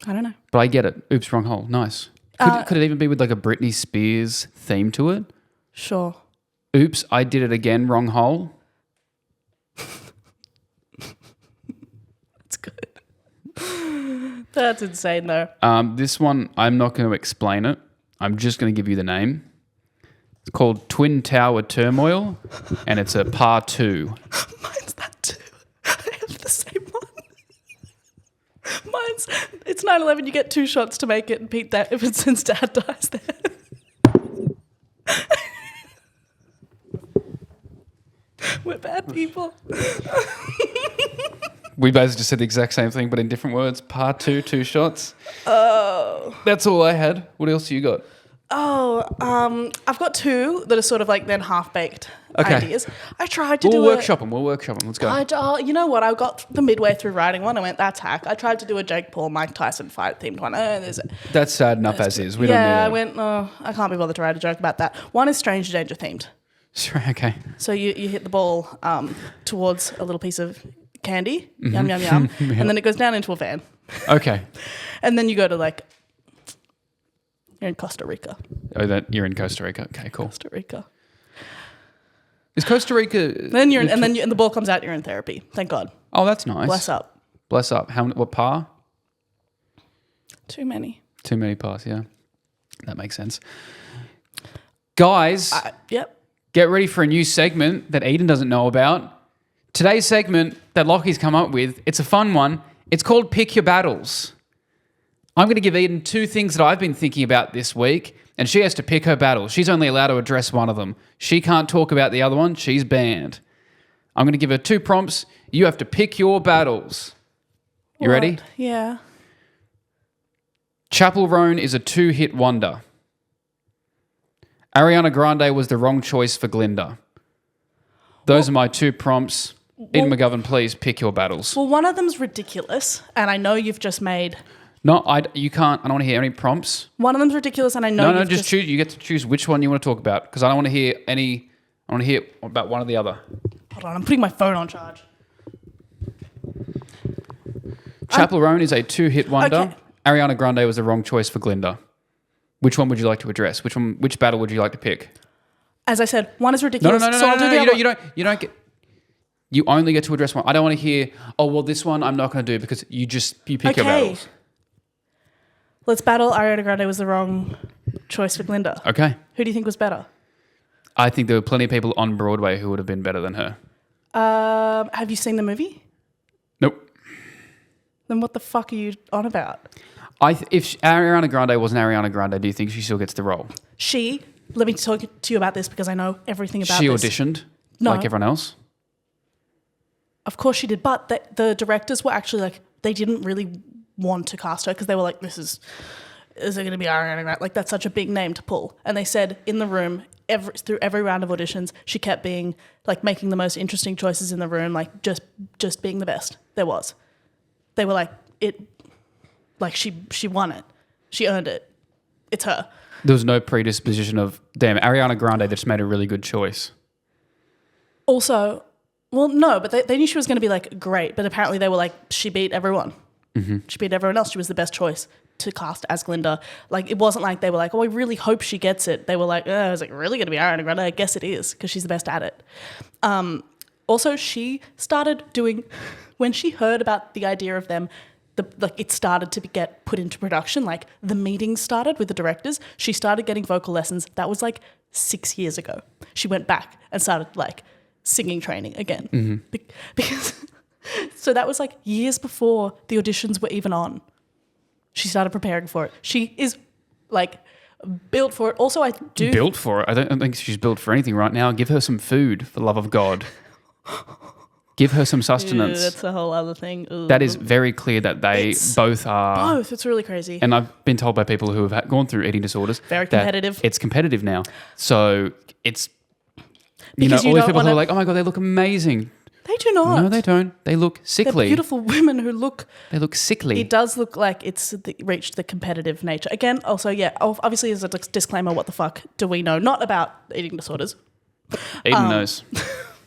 I don't know. But I get it. Oops, wrong hole. Nice. Could it even be with like a Britney Spears theme to it? Sure. Oops, I did it again, wrong hole. That's good. That's insane, though. This one, I'm not going to explain it. I'm just going to give you the name. It's called Twin Tower Turmoil, and it's a par 2. Mine's that too. I have the same one. It's 9/11. You get 2 shots to make it, and Pete Davidson's dad dies there. We're bad people. We both just said the exact same thing, but in different words. Par 2, 2 shots. Oh. That's all I had. What else you got? Oh, I've got 2 that are sort of like then half-baked Okay. ideas. I tried to We'll do workshop them. Let's go. you know what? I got the midway through writing one. I went, that's hack. I tried to do a Jake Paul, Mike Tyson fight themed one. That's sad enough as is. We I don't need went, oh, I can't be bothered to write a joke about that. One is Stranger Danger themed. it. Okay. So you hit the ball towards a little piece of candy, yum, yum, yum, and then it goes down into a van. Okay. And then you go to you're in Costa Rica. Oh, you're in Costa Rica. Okay, cool. Costa Rica. Is Costa Rica... Then and the ball comes out, you're in therapy. Thank God. Oh, that's nice. Bless up. Bless up. What par? Too many. Too many pars, yeah. That makes sense. Guys, Yep. get ready for a new segment that Eden doesn't know about. Today's segment that Lachy's come up with, it's a fun one. It's called Pick Your Battles. I'm going to give Eden 2 things that I've been thinking about this week, and she has to pick her battle. She's only allowed to address one of them. She can't talk about the other one. She's banned. I'm going to give her 2 prompts. You have to pick your battles. You ready? Yeah. Chapel Roan is a 2-hit wonder. Ariana Grande was the wrong choice for Glinda. Those are my 2 prompts. Eden McGovern, please pick your battles. Well, one of them's ridiculous, and I know you've just made... No, you can't. I don't want to hear any prompts. One of them's ridiculous, and I know No, just choose. You get to choose which one you want to talk about, because I don't want to hear any... I want to hear about one or the other. Hold on, I'm putting my phone on charge. Chapel Roan is a 2-hit wonder. Okay. Ariana Grande was the wrong choice for Glinda. Which one would you like to address? Which battle would you like to pick? As I said, one is ridiculous. No. So I'll do the other. You don't get... You only get to address one. I don't want to hear, oh, well, this one I'm not going to do because you pick your battles. Let's battle. Ariana Grande was the wrong choice for Glinda. Okay. Who do you think was better? I think there were plenty of people on Broadway who would have been better than her. Have you seen the movie? Nope. Then what the fuck are you on about? If Ariana Grande wasn't Ariana Grande, do you think she still gets the role? Let me talk to you about this because I know everything about She this. auditioned No. like everyone else? Of course she did, but the directors were actually like, they didn't really want to cast her because they were like, is it going to be Ariana Grande? Like, that's such a big name to pull. And they said in the room, through every round of auditions, she kept being like making the most interesting choices in the room, like just being the best there was. They were like, she won it. She earned it. It's her. There was no predisposition of, damn, Ariana Grande, they just made a really good choice. Also, well, no, but they knew she was going to be like great, but apparently they were like, she beat everyone. Mm-hmm. She beat everyone else. She was the best choice to cast as Glinda. Like, it wasn't like they were like, oh, I really hope she gets it. They were like, I was like, really going to be Ariana Grande? I guess it is because she's the best at it. Also, she started doing, when she heard about the idea of them, it started to get put into production. Like, the meetings started with the directors. She started getting vocal lessons. That was like 6 years ago. She went back and started like singing training again. Mm-hmm. Because so that was like years before the auditions were even on. She started preparing for it. She is like built for it. Also, I do... Built for it? I don't think she's built for anything right now. Give her some food, for the love of God. Give her some sustenance. Ew, that's a whole other thing. Ugh. That is very clear that they both are... Both. It's really crazy. And I've been told by people who have gone through eating disorders... Very competitive. It's competitive now. So it's... Because all these people who are like, oh my God, they look amazing. They do not. No, they don't. They look sickly. They're beautiful women who look... They look sickly. It does look like it's reached the competitive nature. Again, also, yeah, obviously as a disclaimer, what the fuck do we know? Not about eating disorders. Eden knows.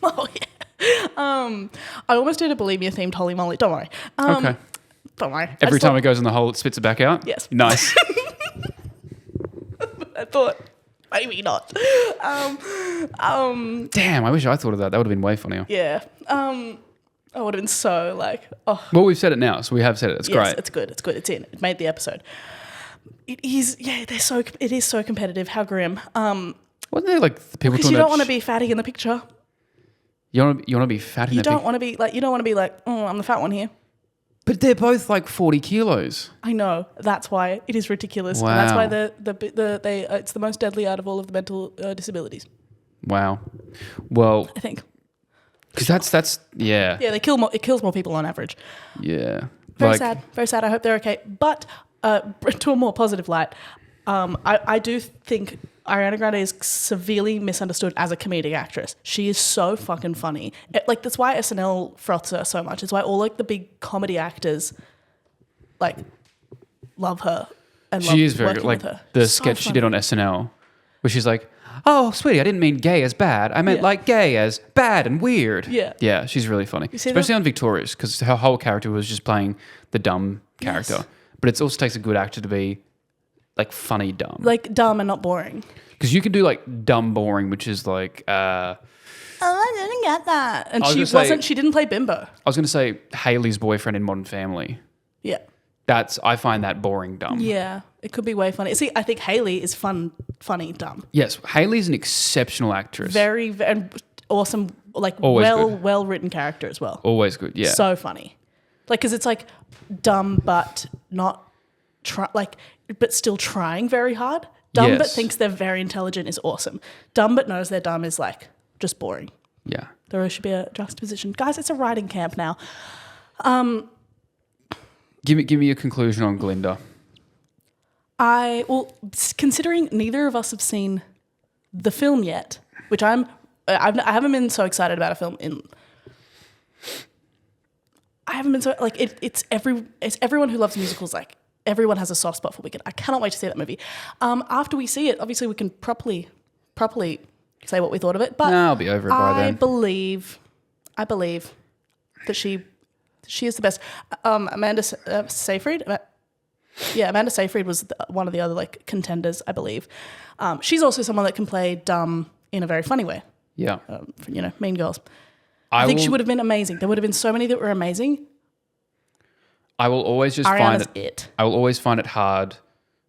Oh, yeah. I almost did a bulimia themed Holey Moley. Don't worry. Okay. Don't worry. Every time it goes in the hole, it spits it back out? Yes. Nice. thought maybe not. Damn, I wish I thought of that. That would have been way funnier. Yeah. I would have been so like, oh. Well, we've said it now, so we have said it. It's Yes, great. it's good. It's good. It's in. It made the episode. It is. Yeah, it is so competitive. How grim. Wasn't there like people Because talking you don't about want to be fatty in the picture. You want to be fat in You the don't pic- want to be like. You don't want to be like. Oh, I'm the fat one here. But they're both like 40 kilos. I know. That's why it is ridiculous. Wow. And that's why it's the most deadly out of all of the mental disabilities. Wow. Well, I think. because that's yeah. Yeah, they kill more. It kills more people on average. Yeah. Very sad. Very sad. I hope they're okay. But to a more positive light, I do think Ariana Grande is severely misunderstood as a comedic actress. She is so fucking funny. Like that's why SNL froths her so much. It's why all like the big comedy actors like love her and love She is very working good. Like with her. the So sketch she funny. did on SNL where she's like, "Oh, sweetie, I didn't mean gay as bad. I meant Yeah. like gay as bad and weird." Yeah. Yeah, she's really funny. see Especially on Victorious, because her whole character was just playing the dumb character. Yes. But it also takes a good actor to be like funny dumb. Like dumb and not boring. Because you can do like dumb boring, which is like Oh, I didn't get that. And I was she gonna say- wasn't. She didn't play bimbo. I was going to say Haley's boyfriend in Modern Family. Yeah. I find that boring dumb. Yeah. It could be way funny. See, I think Haley is funny, dumb. Yes, Haley's an exceptional actress. Very and awesome. Like Always good. well written character as well. Always good. Yeah. So funny. Like because it's like dumb but not but still trying very hard. Dumb but Yes. thinks they're very intelligent is awesome. Dumb but knows they're dumb is like just boring. Yeah. There should be a juxtaposition. Guys, it's a writing camp now. Give me a conclusion on Glinda. Considering neither of us have seen the film yet, which I haven't been so excited about a film in. I haven't been so like it's everyone who loves musicals, like everyone has a soft spot for Wicked. I cannot wait to see that movie. After we see it, obviously we can properly say what we thought of it. But No, I'll be over it by I then. believe that she is the best. Amanda Seyfried. Amanda Seyfried was one of the other like contenders, I believe. She's also someone that can play dumb in a very funny way. Yeah. Mean Girls. I think she would have been amazing. There would have been so many that were amazing. I will always just Ariana's it. I will always find it hard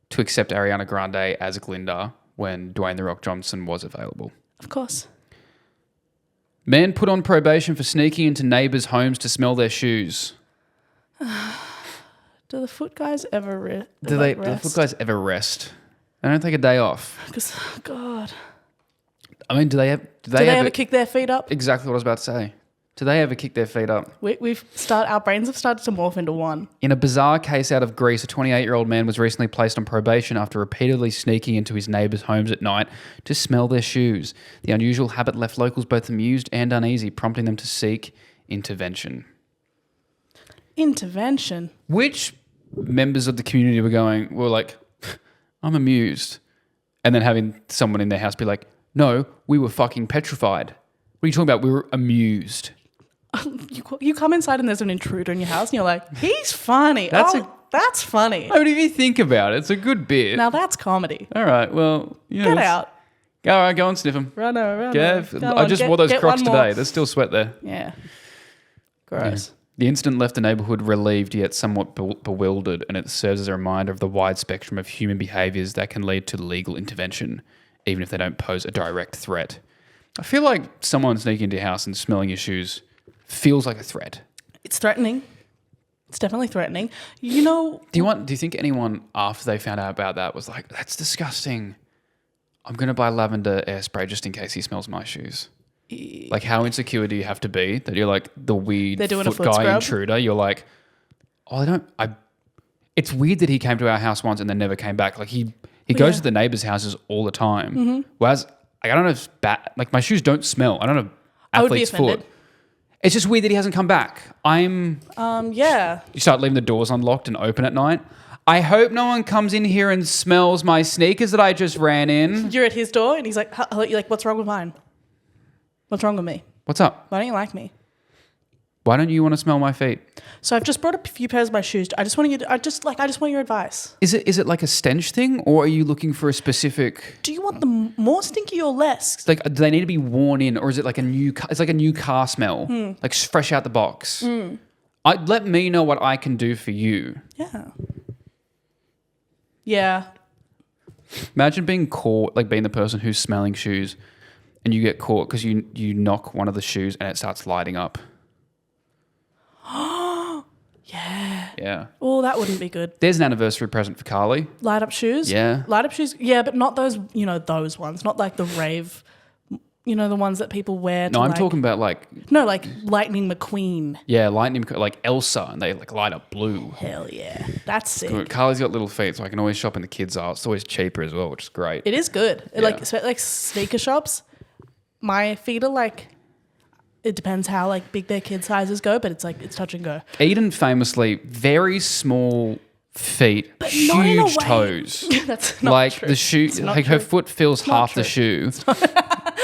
to accept Ariana Grande as Glinda when Dwayne The Rock Johnson was available. Of course. Man put on probation for sneaking into neighbours' homes to smell their shoes. Do the foot guys ever rest? Do the foot guys ever rest? They don't take a day off. Because, God. I mean, do they Do they ever kick their feet up? Exactly what I was about to say. Do they ever kick their feet up? Our brains have started to morph into one. In a bizarre case out of Greece, a 28-year-old man was recently placed on probation after repeatedly sneaking into his neighbours' homes at night to smell their shoes. The unusual habit left locals both amused and uneasy, prompting them to seek intervention. Intervention? Which members of the community were like, I'm amused. And then having someone in their house be like, no, we were fucking petrified. What are you talking about? We were amused. You come inside and there's an intruder in your house and you're like, he's funny. That's funny. I mean, if you think about it, it's a good bit. Now that's comedy. All right, well, Get out. All right, go and sniff them. Run. I just wore those Crocs today. There's still sweat there. Yeah. Gross. The incident left the neighbourhood relieved yet somewhat bewildered, and it serves as a reminder of the wide spectrum of human behaviours that can lead to legal intervention, even if they don't pose a direct threat. I feel like someone sneaking into your house and smelling your shoes feels like a threat. It's threatening. It's definitely threatening. You know... Do you think anyone, after they found out about that, was like, that's disgusting. I'm going to buy lavender air spray just in case he smells my shoes. Like, how insecure do you have to be that you're like the weird They're doing a foot foot guy scrub? intruder? You're like, it's weird that he came to our house once and then never came back. Like, he goes to the neighbours' houses all the time. Mm-hmm. Whereas, I don't know if it's bad. Like, my shoes don't smell. I don't know I would be athlete's offended. foot. It's just weird that he hasn't come back. Yeah. You start leaving the doors unlocked and open at night. I hope no one comes in here and smells my sneakers that I just ran in. You're at his door and he's like, you're like, what's wrong with mine? What's wrong with me? What's up? Why don't you like me? Why don't you want to smell my feet? So I've just brought a few pairs of my shoes. I just want your advice. Is it like a stench thing, or are you looking for a specific? Do you want them more stinky or less? Like, do they need to be worn in, or is it like a new? It's like a new car smell, like fresh out the box. Let me know what I can do for you. Yeah. Yeah. Imagine being caught, like being the person who's smelling shoes, and you get caught because you knock one of the shoes and it starts lighting up. Yeah. Yeah. Oh, that wouldn't be good. There's an anniversary present for Carly. Light up shoes? Yeah. Light up shoes? Yeah, but not those, those ones. Not like the rave, the ones that people wear. No, I'm talking about like... No, like Lightning McQueen. Yeah, Lightning, like Elsa, and they like light up blue. Hell yeah. That's sick. Good. Carly's got little feet, so I can always shop in the kids' aisle. It's always cheaper as well, which is great. It is good. Yeah. Like sneaker shops, my feet are like... It depends how like big their kid sizes go, but it's touch and go. Edan famously, very small feet, But not in a huge way- toes. That's not Like true. the shoe, It's not like her true. foot fills not half the true. shoe.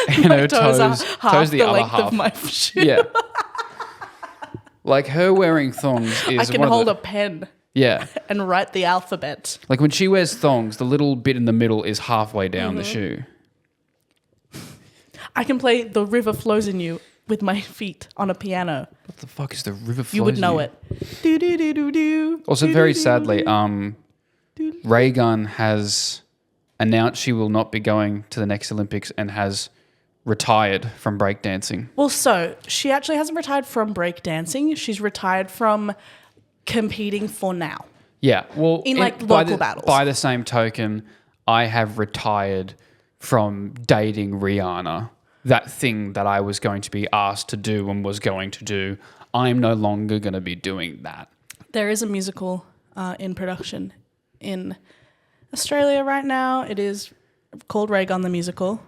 And her Toes are half the the other length half. of my shoe. Yeah. Like her wearing thongs is I can one of hold the, a pen yeah. and write the alphabet. Like when she wears thongs, the little bit in the middle is halfway down the shoe. I can play The River Flows in You with my feet on a piano. What the fuck is the river flows? You would know in? it. Do, do, do, do, do. Also, Do, very do, do, sadly, do. Ray Gunn has announced she will not be going to the next Olympics and has retired from breakdancing. Well, so she actually hasn't retired from breakdancing. She's retired from competing for now. Yeah, well, In, like, by local battles. By the same token, I have retired from dating Rihanna. That thing that I was going to be asked to do and was going to do, I'm no longer going to be doing that. There is a musical in production in Australia right now. It is called Ray Gun the Musical.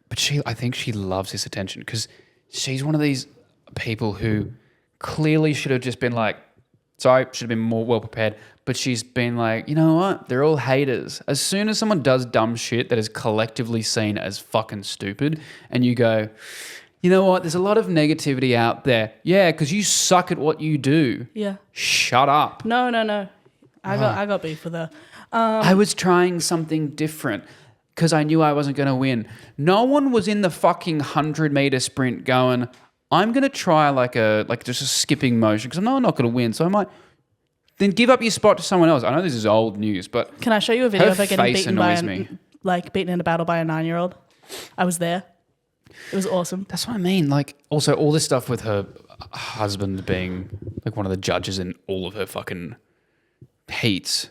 But I think she loves this attention because she's one of these people who clearly should have just been like, sorry, should have been more well prepared. But she's been like, you know what? They're all haters. As soon as someone does dumb shit that is collectively seen as fucking stupid, and you go, you know what? There's a lot of negativity out there. Yeah, because you suck at what you do. Yeah. Shut up. No. I got beef with her. I was trying something different because I knew I wasn't going to win. No one was in the fucking 100-meter sprint going, I'm going to try just a skipping motion because I know I'm not going to win. So I might then give up your spot to someone else. I know this is old news, but Can I show you a video her of her getting face annoys me. beaten in a battle by a 9-year-old? I was there. It was awesome. That's what I mean. Like, also all this stuff with her husband being like one of the judges in all of her fucking heats.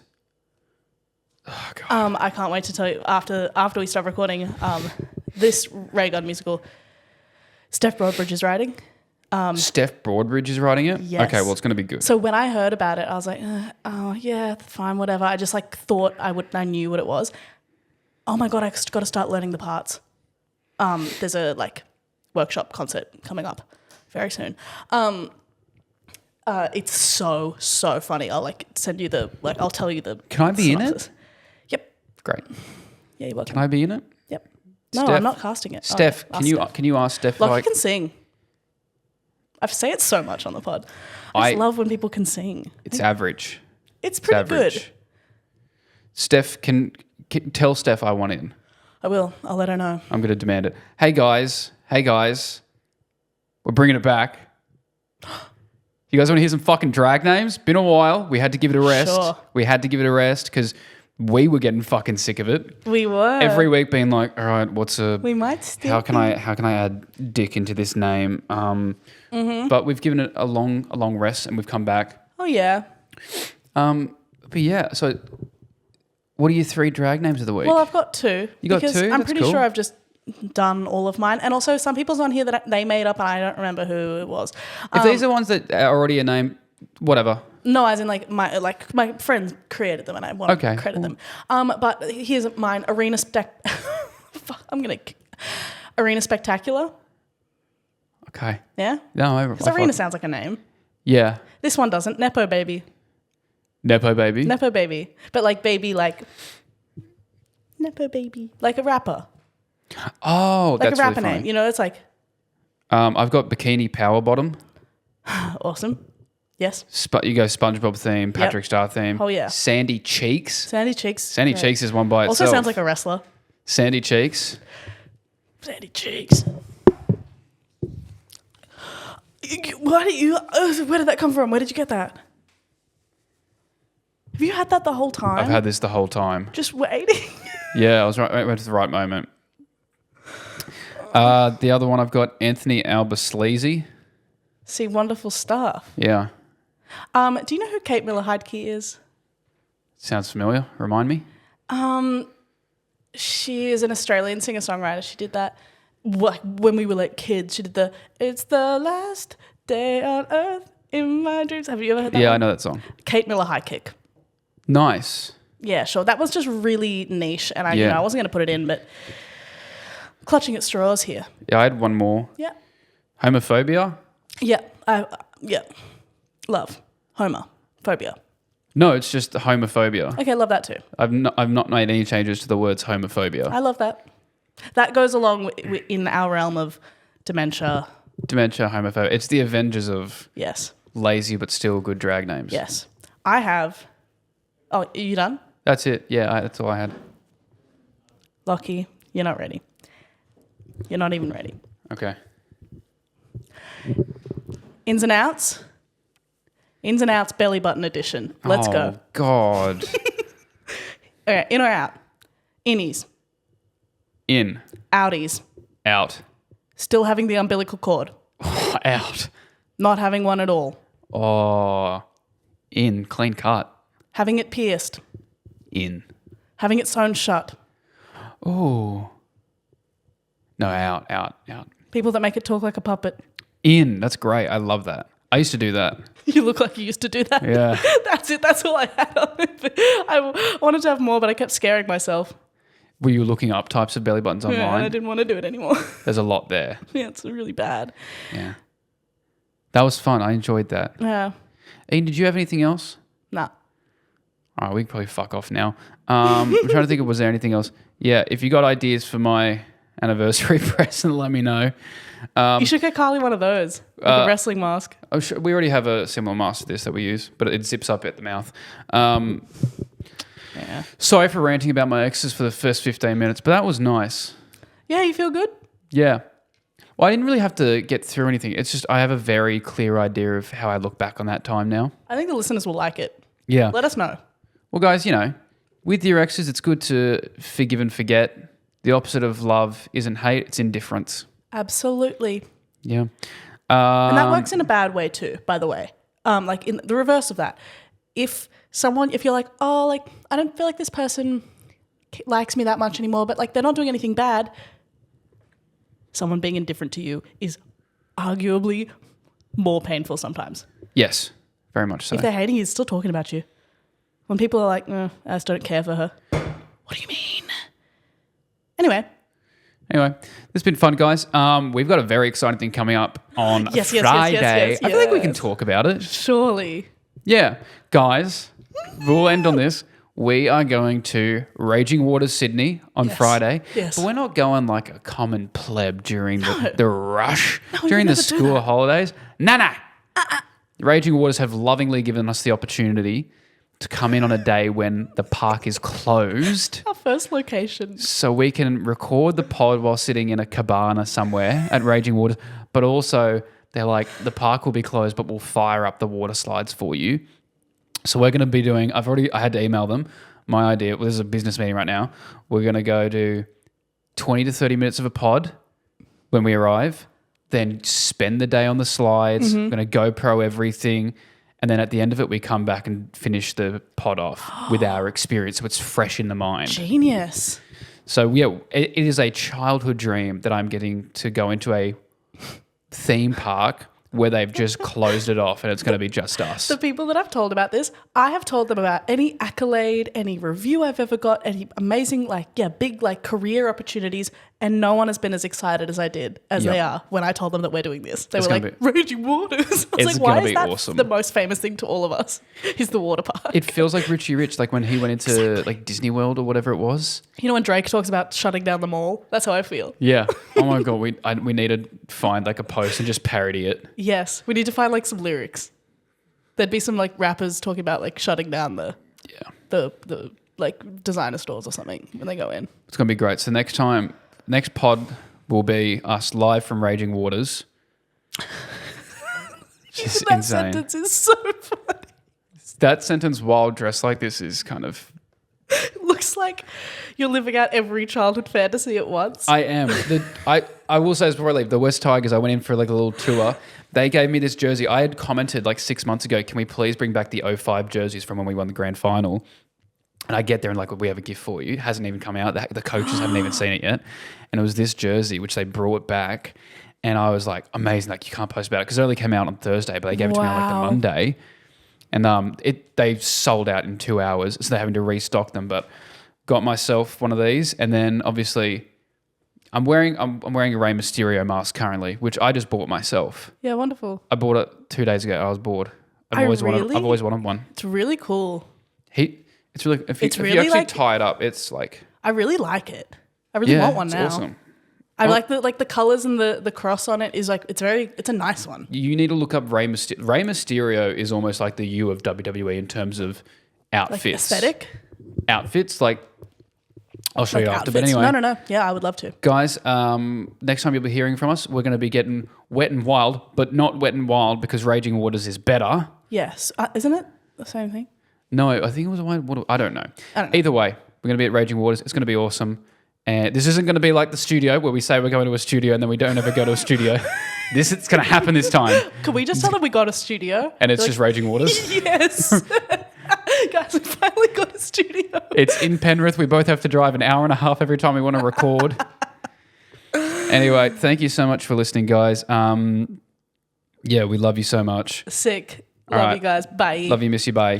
Oh god. I can't wait to tell you after we stop recording. This Ray Gun musical, Steph Broadbridge is writing. Steph Broadbridge is writing it? Yes. Okay, well, it's going to be good. So when I heard about it, I was like, oh yeah, fine, whatever. I just like thought I knew what it was. Oh my god, I got to start learning the parts. There's a like workshop concert coming up very soon. It's so funny. I'll like send you I'll tell you the. Can I be in synopsis. it? Yep. Great. Yeah, you're welcome. Can I be in it? Yep. No, Steph- I'm not casting it. Steph, Oh, can you ask Steph if Lachy I can sing. I say it so much on the pod. I just love when people can sing. It's average. It's It's pretty average. good. Steph, can tell Steph I want in. I will. I'll let her know. I'm going to demand it. Hey guys. We're bringing it back. You guys want to hear some fucking drag names? Been a while. We had to give it a rest. Sure. We had to give it a rest because we were getting fucking sick of it. We were. Every week being like, all right, We might still. how can I add dick into this name? But we've given it a long rest and we've come back. Oh yeah. But yeah, so what are your 3 drag names of the week? Well, I've got 2. You got because 2? I'm That's pretty cool. sure I've just done all of mine, and also some people's on here that they made up, and I don't remember who it was. If these are ones that are already a name, whatever. No, as in my friends created them, and I want Okay. to credit them. But here's mine: Arena Spectacular. Okay. Yeah, No, because Arena sounds like a name. Yeah. This one doesn't. Nepo Baby. Nepo baby. Nepo Baby, but like baby, like Nepo Baby, like a rapper, Oh, like that's a rapper really funny. name. You know, it's like I've got Bikini Power Bottom. Awesome. Yes. You go SpongeBob theme, Patrick Star theme. Oh, yeah. Sandy Cheeks. Sandy Cheeks. Sandy Cheeks is one by itself. Also sounds like a wrestler. Sandy Cheeks. Sandy Cheeks. Why did you? Where did that come from? Where did you get that? Have you had that the whole time? I've had this the whole time. Just waiting. Yeah, I was right at the right moment. The other one I've got Anthony Albasleazy. See, wonderful stuff. Yeah. Do you know who Kate Miller-Heidke is? Sounds familiar. Remind me. She is an Australian singer-songwriter. She did that when we were like kids. She did the "It's the last day on earth in my dreams." Have you ever heard that? Yeah, one? I know that song. Kate Miller-Heidke. Nice. Yeah, sure. That was just really niche, and I wasn't going to put it in, but clutching at straws here. Yeah, I had one more. Yeah. Homophobia? Yeah. Yeah. Love. Homophobia. No, it's just homophobia. Okay, love that too. I've not made any changes to the words homophobia. I love that. That goes along in our realm of dementia. Dementia, homophobia. It's the Avengers of Yes. lazy but still good drag names. Yes. I have. Oh, are you done? That's it. Yeah, that's all I had. Lachy, you're not ready. You're not even ready. Okay. Ins and outs. Ins and outs belly button edition. Let's go. Oh, God. Okay, in or out? Innies. In. Outies. Out. Still having the umbilical cord. Out. Not having one at all. Oh. In. Clean cut. Having it pierced. In. Having it sewn shut. Oh. No, out. People that make it talk like a puppet. In. That's great. I love that. I used to do that. You look like you used to do that. Yeah. That's it. That's all I had on it. I wanted to have more, but I kept scaring myself. Were you looking up types of belly buttons online? Yeah, and I didn't want to do it anymore. There's a lot there. Yeah, it's really bad. Yeah. That was fun. I enjoyed that. Yeah. Ian, did you have anything else? Nah. All right, we can probably fuck off now. I'm trying to think of, was there anything else? Yeah, if you got ideas for my anniversary present, let me know. You should get Carly one of those. Like a wrestling mask. Oh, sure, we already have a similar mask to this that we use, but it zips up at the mouth. Yeah. Sorry for ranting about my exes for the first 15 minutes, but that was nice. Yeah, you feel good? Yeah. Well, I didn't really have to get through anything. It's just I have a very clear idea of how I look back on that time now. I think the listeners will like it. Yeah. Let us know. Well, guys, with your exes, it's good to forgive and forget. The opposite of love isn't hate, it's indifference. Absolutely. Yeah. And that works in a bad way too, by the way. Like in the reverse of that. If you're like, oh, like, I don't feel like this person likes me that much anymore, but like they're not doing anything bad. Someone being indifferent to you is arguably more painful sometimes. Yes, very much so. If they're hating you, still talking about you. When people are like, I just don't care for her. What do you mean? Anyway, this has been fun, guys. We've got a very exciting thing coming up on Friday. I feel like we can talk about it. Surely. Yeah. Guys, we'll end on this. We are going to Raging Waters Sydney on Friday. Yes. But we're not going like a common pleb during the rush, No, during you the never do school that. holidays. Nah. Raging Waters have lovingly given us the opportunity to come in on a day when the park is closed. Our first location. So we can record the pod while sitting in a cabana somewhere at Raging Waters. But also, they're like, the park will be closed, but we'll fire up the water slides for you. So we're going to be doing, I had to email them. My idea, this is a business meeting right now. We're going to go do 20 to 30 minutes of a pod when we arrive, then spend the day on the slides. We're going to GoPro everything. And then at the end of it, we come back and finish the pod off with our experience. So it's fresh in the mind. Genius. So yeah, it is a childhood dream that I'm getting to go into a theme park where they've just closed it off and it's going to be just us. The people that I've told about this, I have told them about any accolade, any review I've ever got, any amazing, big, career opportunities. And no one has been as excited as they are when I told them that we're doing this. They were like, Raging Waters. I was It's like, why gonna is be that awesome. the most famous thing to all of us? Is the water park. It feels like Richie Rich, like when he went into like Disney World or whatever it was. You know when Drake talks about shutting down the mall? That's how I feel. Yeah. Oh my God. We need to find like a post and just parody it. Yes. We need to find like some lyrics. There'd be some like rappers talking about like shutting down the like designer stores or something when they go in. It's going to be great. So next pod will be us live from Raging Waters. Just That insane. sentence is so funny. That sentence while dressed like this is kind of... It looks like you're living out every childhood fantasy at once. I am. I will say this before I leave. The West Tigers, I went in for like a little tour. They gave me this jersey. I had commented like 6 months ago, can we please bring back the 05 jerseys from when we won the grand final? And I get there and like, we have a gift for you. It hasn't even come out. The coaches haven't even seen it yet. And it was this jersey, which they brought back. And I was like, amazing. Like, you can't post about it because it only came out on Thursday, but they gave it to me on like the Monday. And they sold out in 2 hours. So they're having to restock them. But got myself one of these. And then obviously I'm wearing a Rey Mysterio mask currently, which I just bought myself. Yeah, wonderful. I bought it 2 days ago. I was bored. I've always wanted one. It's really cool. It's really if you actually like, tie it up, it's like I really like it. I really want one it's now. Awesome. I like the colors and the cross on it is like it's a nice one. You need to look up Rey Mysterio. Rey Mysterio is almost like the U of WWE in terms of outfits. Like aesthetic? Outfits, like I'll show like you after. Outfits. But anyway. No. Yeah, I would love to. Guys, next time you'll be hearing from us, we're going to be getting wet and wild, but not wet and wild because Raging Waters is better. Yes. Isn't it the same thing? No, I think it was I don't know. Either way, we're going to be at Raging Waters. It's going to be awesome. And this isn't going to be like the studio where we say we're going to a studio and then we don't ever go to a studio. It's going to happen this time. Can we just tell them we got a studio? And it's just Raging Waters? Yes. Guys, we finally got a studio. It's in Penrith. We both have to drive an hour and a half every time we want to record. Anyway, thank you so much for listening, guys. We love you so much. Sick. All Love right. you guys. Bye. Love you, miss you, bye.